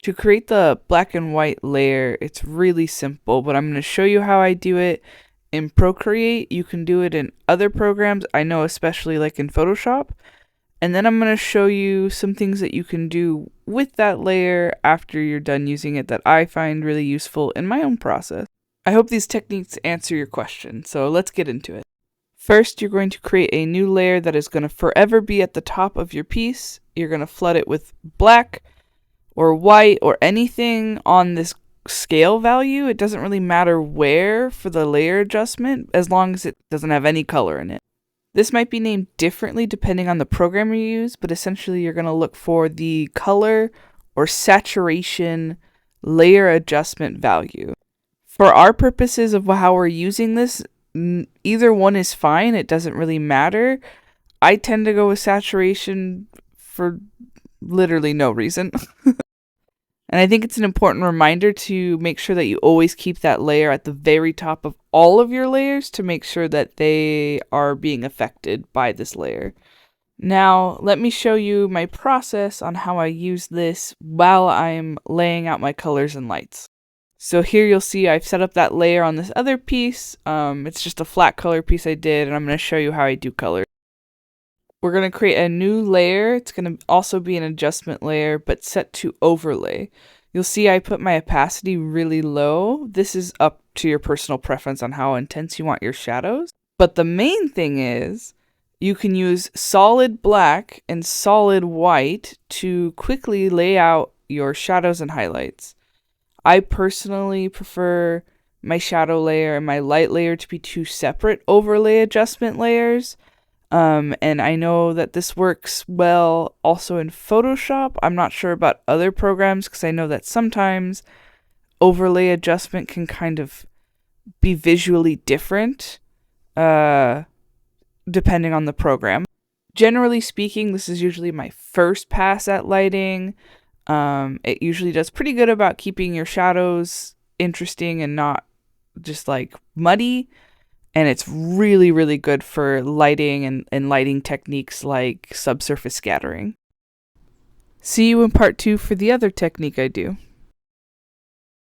To create the black and white layer, it's really simple, but I'm going to show you how I do it in Procreate. You can do it in other programs, I know, especially like in Photoshop. And then I'm going to show you some things that you can do with that layer after you're done using it that I find really useful in my own process. I hope these techniques answer your question, so let's get into it. First, you're going to create a new layer that is going to forever be at the top of your piece. You're going to flood it with black or white or anything on this scale value. It doesn't really matter where for the layer adjustment, as long as it doesn't have any color in it. This might be named differently depending on the program you use, but essentially you're going to look for the color or saturation layer adjustment value. For our purposes of how we're using this, either one is fine. It doesn't really matter. I tend to go with saturation for literally no reason. And I think it's an important reminder to make sure that you always keep that layer at the very top of all of your layers to make sure that they are being affected by this layer. Now, let me show you my process on how I use this while I'm laying out my colors and lights. So here you'll see I've set up that layer on this other piece. It's just a flat color piece I did, and I'm going to show you how I do color. We're going to create a new layer. It's going to also be an adjustment layer, but set to overlay. You'll see I put my opacity really low. This is up to your personal preference on how intense you want your shadows. But the main thing is you can use solid black and solid white to quickly lay out your shadows and highlights. I personally prefer my shadow layer and my light layer to be two separate overlay adjustment layers. And I know that this works well also in Photoshop. I'm not sure about other programs because I know that sometimes overlay adjustment can kind of be visually different depending on the program. Generally speaking, this is usually my first pass at lighting. It usually does pretty good about keeping your shadows interesting and not just like muddy. And it's really, really good for lighting and lighting techniques like subsurface scattering. See you in part 2 for the other technique I do.